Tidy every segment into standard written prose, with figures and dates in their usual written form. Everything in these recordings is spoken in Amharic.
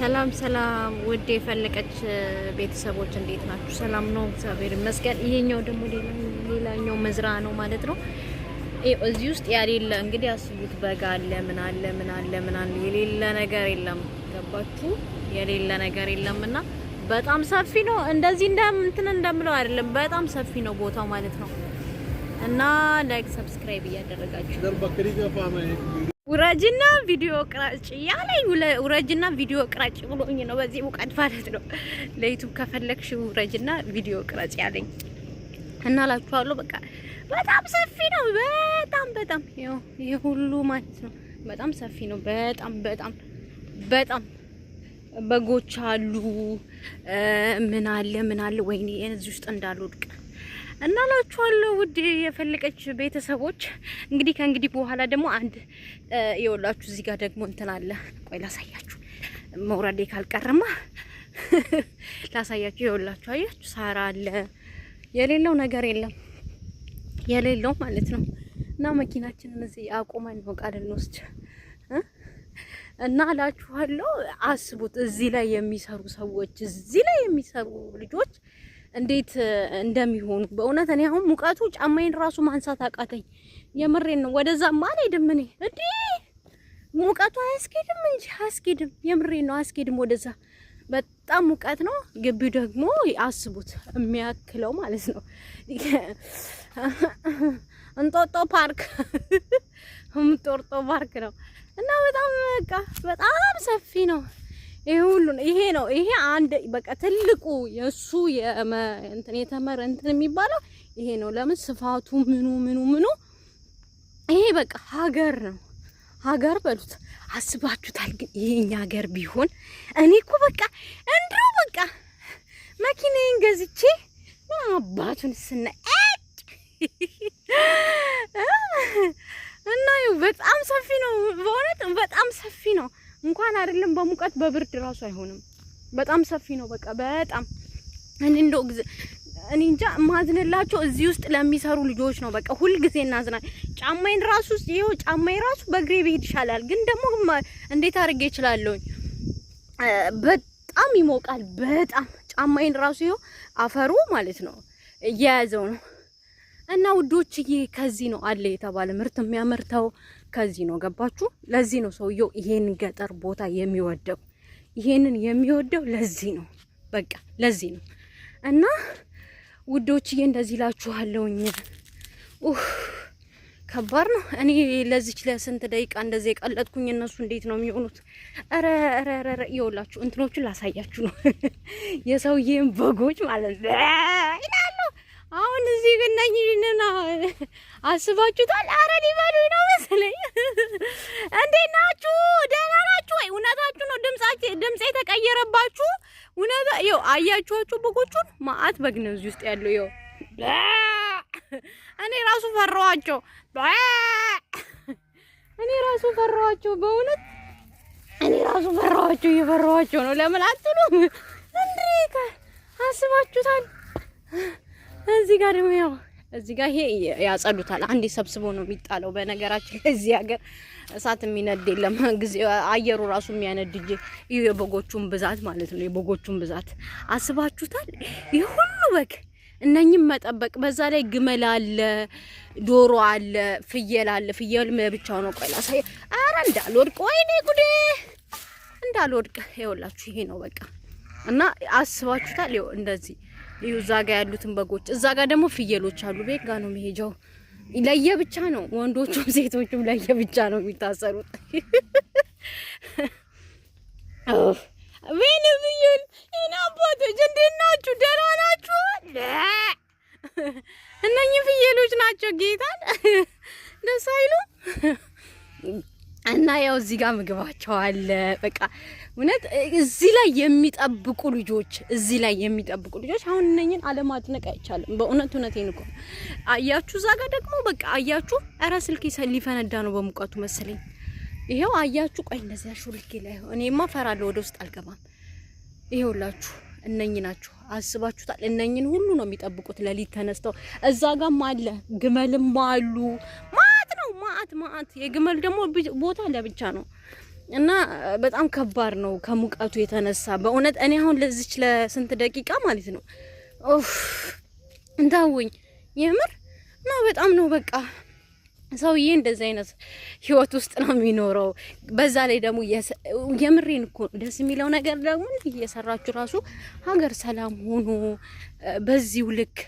ሰላም ሰላም ውድ የፈለቀች ቤተሰቦች እንዴት ናችሁ? ሰላም ነው፣ እግዚአብሔር ይመስገን። ይሄኛው ደግሞ ሌላኛው መዝራ ነው ማለት ነው። እዚህ ውስጥ ያሌለ እንግዲህ አስቡት፣ በጋ አለ፣ ምን አለ ምን አለ ምን አለ፣ የሌለ ነገር የለም። ገባችሁ? የሌለ ነገር የለምና በጣም ሰፊ ነው። እንደዚህ እንደምለው አይደለም፣ በጣም ሰፊ ነው ቦታው ማለት ነው። እና ላይክ ሰብስክራይብ እያደረጋችሁ ውረጅና ቪዲዮ ቅራጭ ያለኝ ውረጅና ቪዲዮ ቅራጭ ብሎኝ ነው በዚህ ሙቀት ማለት ነው። ለዩቲዩብ ከፈለክሽ ውረጅና ቪዲዮ ቅራጭ ያለኝ እና ላችኋለሁ። በቃ በጣም ሰፊ ነው። በጣም ይሄ ሁሉ ማለት ነው በጣም ሰፊ ነው። በጣም በጎች አሉ። ምን አለ ወይኔ እዚህ ውስጥ እንዳልወድቅ እና ላችኋለሁ። ውድ የፈለቀች ቤተሰቦች እንግዲህ ከእንግዲህ በኋላ ደግሞ አንድ ይኸውላችሁ እዚህ ጋር ደግሞ እንትን አለ። ቆይ ላሳያችሁ፣ መውረዴ ካልቀረማ ላሳያችሁ። ይኸውላችሁ አያችሁ፣ ሳራ አለ። የሌለው ነገር የለም፣ የሌለው ማለት ነው። እና መኪናችንን እዚህ አቆመን ነው ቃል እንወስድ እና ላችኋለሁ። አስቡት፣ እዚህ ላይ የሚሰሩ ሰዎች፣ እዚህ ላይ የሚሰሩ ልጆች እንዴት እንደሚሆኑ በእውነት እኔ አሁን ሙቀቱ ጫማዬን ራሱ ማንሳት አቃተኝ። የምሬን ነው። ወደዛማ አልሄድም እኔ እንዴ ሙቀቱ አያስኬድም እንጂ አያስኬድም። የምሬን ነው፣ አያስኬድም ወደዛ። በጣም ሙቀት ነው። ግቢው ደግሞ አስቡት የሚያክለው ማለት ነው እንጦጦ ፓርክ ፓርክ ነው። እና በጣም ሰፊ ነው። ይሄ ሁሉ ይሄ አንድ በቃ ትልቁ የሱ እንትን የተመረ እንትን የሚባለው ይሄ ነው። ለምን ስፋቱ ምኑ ይሄ በቃ ሀገር ነው። ሀገር በሉት። አስባችሁታል? ግን ይሄኛ ሀገር ቢሆን እኔ እኮ በቃ እንድሮ በቃ መኪናዬን ገዝቼ አባቱን ስና እና በጣም ሰፊ ነው። በእውነት በጣም ሰፊ ነው። እንኳን አይደለም በሙቀት በብርድ ራሱ አይሆንም። በጣም ሰፊ ነው። በቃ በጣም እኔ እንጃ ማዝንላቸው እዚህ ውስጥ ለሚሰሩ ልጆች ነው። በቃ ሁሉ ጊዜ እናዝናል። ጫማዬን ራሱ ጫማዬ ራሱ በእግሬ ብሄድ ይሻላል። ግን ደግሞ እንዴት አድርጌ እችላለሁ? በጣም ይሞቃል። በጣም ጫማዬን ራሱ አፈሩ ማለት ነው እየያዘው ነው። እና ውዶችዬ ከዚህ ነው አለ የተባለ ምርት የሚያመርተው ከዚህ ነው። ገባችሁ? ለዚህ ነው ሰውየው ይሄን ገጠር ቦታ የሚወደው። ይሄንን የሚወደው ለዚህ ነው። በቃ ለዚህ ነው። እና ውዶችዬ እንደዚህ ላችኋለሁኝ። ከባድ ነው። እኔ ለዚች ለስንት ደቂቃ እንደዚህ የቀለጥኩኝ እነሱ እንዴት ነው የሚሆኑት? ኧረ ይኸውላችሁ እንትኖቹን ላሳያችሁ ነው የሰውዬን በጎች ማለት ነው ይላሉ። አሁን እዚህ ግነኝና አስባችሁታል? አረ ሊበሉኝ ነው መሰለኝ። እንዴት ናችሁ? ደህና ናችሁ ወይ? እውነታችሁ ነው። ድምጼ የተቀየረባችሁ እውነታ አያችኋቸው በጎቹን? ማአት በግ ነው እዚህ ውስጥ ያለው። እኔ ራሱ ፈራኋቸው። በእውነት እኔ ራሱ እየፈራኋቸው ነው። ለምን አትሉም? እንዴ አስባችሁታል? እዚህ ጋር ደግሞ እዚህ ጋር ይሄ ያጸዱታል። አንዴ ሰብስቦ ነው የሚጣለው። በነገራችን እዚህ ሀገር እሳት የሚነድ የለም። አየሩ ራሱ የሚያነድ እንጂ የበጎቹን ብዛት ማለት ነው። የበጎቹን ብዛት አስባችሁታል? ይሄ ሁሉ በግ እነኝም መጠበቅ፣ በዛ ላይ ግመል አለ፣ ዶሮ አለ፣ ፍየል አለ። ፍየል ብቻው ነው። ቆይ ላሳይ። ኧረ እንዳልወድቅ፣ ወይኔ ጉዴ እንዳልወድቅ። ይኸውላችሁ ይሄ ነው በቃ። እና አስባችሁታል? ይኸው እንደዚህ እዛ ጋር ያሉትን በጎች፣ እዛ ጋር ደግሞ ፍየሎች አሉ። ቤት ጋር ነው መሄጃው። ለየብቻ ነው፣ ወንዶቹም ሴቶቹም ለየብቻ ነው የሚታሰሩት። ምን ፍየል እና አባቶች እንዴት ናችሁ? ደህና ናችሁ? እነኚህ ፍየሎች ናቸው። ጌታን ደስ አይሉም? እና ያው እዚህ ጋር ምግባቸው አለ። በቃ እውነት እዚህ ላይ የሚጠብቁ ልጆች አሁን እነኝን አለማድነቅ አይቻልም። በእውነት እውነቴን እኮ አያችሁ። እዛ ጋር ደግሞ በቃ አያችሁ። ኧረ ስልክ ሊፈነዳ ነው በሙቀቱ መሰለኝ። ይሄው አያችሁ። ቆይ እንደዚህ አሹልኬ ላይ እኔማ ፈራለሁ፣ ወደ ውስጥ አልገባም። ይሄውላችሁ እነኝ ናቸው። አስባችሁታል? እነኝን ሁሉ ነው የሚጠብቁት። ለሊት ተነስተው እዛ ጋርም አለ፣ ግመልም አሉ። ማአት የግመል ደግሞ ቦታ ለብቻ ነው። እና በጣም ከባድ ነው ከሙቀቱ የተነሳ በእውነት እኔ አሁን ለዚች ለስንት ደቂቃ ማለት ነው እንታውኝ የምር እና በጣም ነው በቃ ሰውዬ እንደዚህ አይነት ህይወት ውስጥ ነው የሚኖረው። በዛ ላይ ደግሞ የምሬን እኮ ደስ የሚለው ነገር ደግሞ እየሰራችሁ ራሱ ሀገር ሰላም ሆኖ በዚሁ ልክ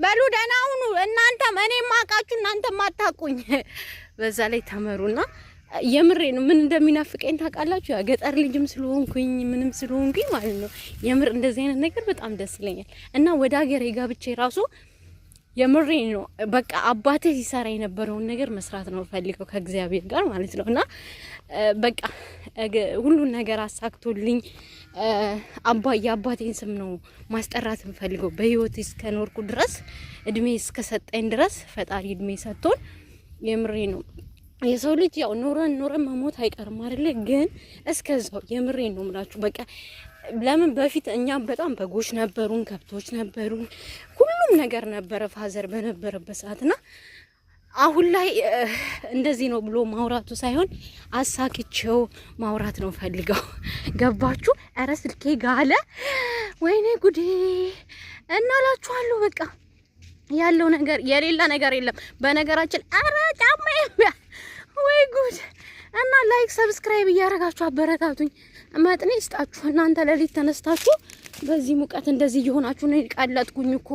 በሉ ደህና ሁኑ እናንተም እኔ ማቃችሁ እናንተም ማታቁኝ በዛ ላይ ተመሩና የምሬን ምን እንደሚናፍቀኝ ታውቃላችሁ? ያ ገጠር ልጅም ስለሆንኩኝ ምንም ስለሆንኩኝ ማለት ነው የምር እንደዚህ አይነት ነገር በጣም ደስ ይለኛል። እና ወደ ሀገሬ ጋብቼ ራሱ የምሬን ነው በቃ አባቴ ሲሰራ የነበረውን ነገር መስራት ነው ፈልገው ከእግዚአብሔር ጋር ማለት ነው። እና በቃ ሁሉን ነገር አሳክቶልኝ የአባቴን ስም ነው ማስጠራት ፈልገው በህይወት እስከኖርኩ ድረስ እድሜ እስከሰጠኝ ድረስ ፈጣሪ እድሜ ሰጥቶን የምሬን ነው የሰው ልጅ ያው ኖረን መሞት አይቀርም አይደለ? ግን እስከዛው የምሬን ነው የምላችሁ በቃ ለምን በፊት እኛም በጣም በጎች ነበሩን፣ ከብቶች ነበሩን፣ ሁሉም ነገር ነበረ ፋዘር በነበረበት ሰዓትና አሁን ላይ እንደዚህ ነው ብሎ ማውራቱ ሳይሆን አሳክቼው ማውራት ነው ፈልገው። ገባችሁ? ኧረ ስልኬ ጋለ ወይኔ ጉዴ እናላችኋለሁ። በቃ ያለው ነገር የሌላ ነገር የለም። በነገራችን ኧረ ጫማ ወይ ጉድ! እና ላይክ ሰብስክራይብ እያደረጋችሁ አበረታቱኝ። መጥኔ ይስጣችሁ። እናንተ ለሊት ተነስታችሁ በዚህ ሙቀት እንደዚህ እየሆናችሁ ነው። ቃላጥኩኝ እኮ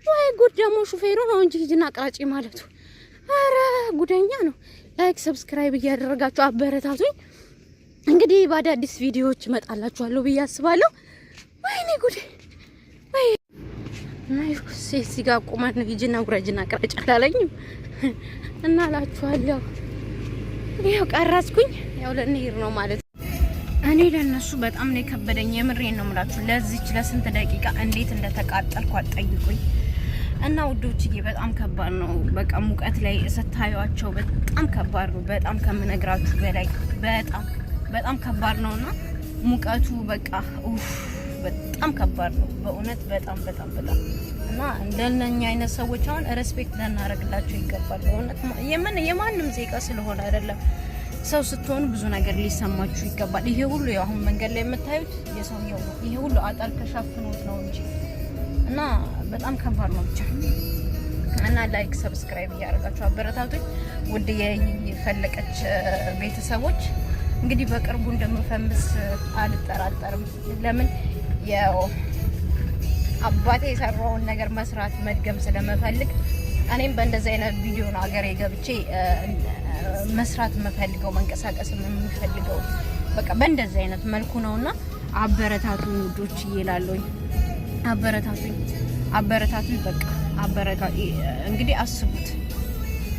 ወይ ጉድ! ደግሞ ሹፌሩ ነው እንጂ ሂጂና ቅራጪ ማለቱ። አረ ጉደኛ ነው። ላይክ ሰብስክራይብ እያደረጋችሁ አበረታቱኝ። እንግዲህ በአዳዲስ ቪዲዮዎች እመጣላችኋለሁ ብዬ አስባለሁ። ወይኔ ጉዴ! ወይ ናይኩስ እዚህ ጋር ቆማን ነው ሂጂና ጉረጅና ቅራጪ አላለኝም እና አላችኋለሁ። ያው ቀረጽኩኝ ያው ለነሄር ነው ማለት እኔ ለነሱ በጣም ነው የከበደኝ። የምሬን ነው የምላችሁ። ለዚች ለስንት ደቂቃ እንዴት እንደተቃጠልኩ አጠይቁኝ። እና ውዶችዬ በጣም ከባድ ነው። በቃ ሙቀት ላይ ስታዩአቸው በጣም ከባድ ነው። በጣም ከምነግራችሁ በላይ በጣም ከባድ ነውና ሙቀቱ በቃ በጣም ከባድ ነው በእውነት በጣም እና እንደነኛ አይነት ሰዎች አሁን ሬስፔክት ልናደርግላቸው ይገባል። በእውነት የማንም ዜጋ ስለሆነ አይደለም ሰው ስትሆኑ ብዙ ነገር ሊሰማችሁ ይገባል። ይሄ ሁሉ አሁን መንገድ ላይ የምታዩት የሰውየው ነው። ይሄ ሁሉ አጣል ከሻፍኖት ነው እንጂ እና በጣም ከባድ ነው ብቻ። እና ላይክ ሰብስክራይብ እያደረጋችሁ አበረታቱኝ። ውድ የፈለቀች ቤተሰቦች እንግዲህ በቅርቡ እንደምፈምስ አልጠራጠርም። ለምን ያው አባቴ የሰራውን ነገር መስራት መድገም ስለመፈልግ እኔም በእንደዚህ አይነት ቪዲዮ ነው ሀገሬ ገብቼ መስራት የምፈልገው መንቀሳቀስ የምፈልገው በቃ በእንደዚህ አይነት መልኩ ነውና አበረታቱኝ ውዶች ይላልኝ። አበረታቱኝ በቃ እንግዲህ አስቡት።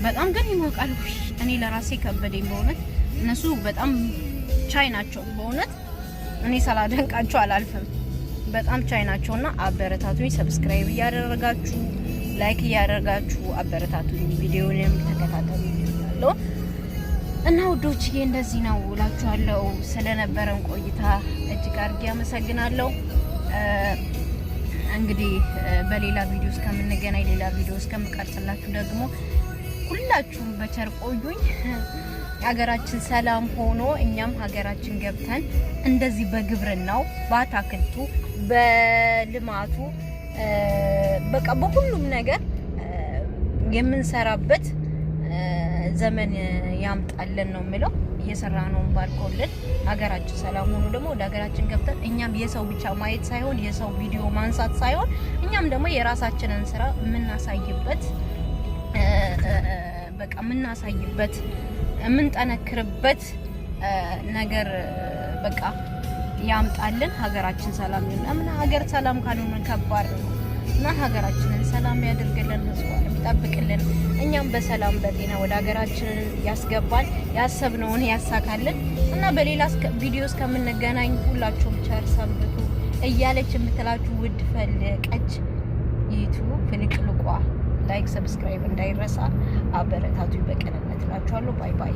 በጣም ግን ይሞቃል። እኔ ለራሴ ከበደኝ በእውነት። እነሱ በጣም ቻይ ናቸው በእውነት። እኔ ሳላደንቃቸው አላልፍም። በጣም ቻይ ናቸውና አበረታቱኝ። ሰብስክራይብ እያደረጋችሁ ላይክ እያደረጋችሁ አበረታቱኝ። ቪዲዮንም ተከታተሉ ይላል እና ውዶችዬ እንደዚህ ነው እላችኋለሁ። ስለነበረን ቆይታ እጅግ አድርጌ አመሰግናለሁ። እንግዲህ በሌላ ቪዲዮ እስከምንገናኝ ሌላ ቪዲዮ እስከምቀርጽላችሁ ደግሞ ሁላችሁም በቸር ቆዩኝ። ሀገራችን ሰላም ሆኖ እኛም ሀገራችን ገብተን እንደዚህ በግብርናው በአታክልቱ በልማቱ በቃ በሁሉም ነገር የምንሰራበት ዘመን ያምጣልን ነው የምለው። እየሰራነው ባልኮልን ሀገራችን ሰላም ሆኖ ደግሞ ወደ ሀገራችን ገብተን እኛም የሰው ብቻ ማየት ሳይሆን የሰው ቪዲዮ ማንሳት ሳይሆን እኛም ደግሞ የራሳችንን ስራ የምናሳይበት በቃ የምናሳይበት የምንጠነክርበት ነገር በቃ ያምጣልን። ሀገራችን ሰላም ይሁን። ምን ሀገር ሰላም ካልሆነ ከባድ ነው እና ሀገራችንን ሰላም ያድርግልን፣ ህዝቧን ይጠብቅልን። እኛም በሰላም በጤና ወደ ሀገራችን ያስገባል፣ ያሰብነውን ያሳካልን እና በሌላ ቪዲዮ እስከምንገናኝ ሁላችሁም ቸር ሰንብቱ እያለች የምትላችሁ ውድ ፈለቀች ዩቲዩብ ፍልቅልቋ ላይክ ሰብስክራይብ እንዳይረሳ። አበረታቱ በቀንነት እላችኋለሁ። ባይ ባይ።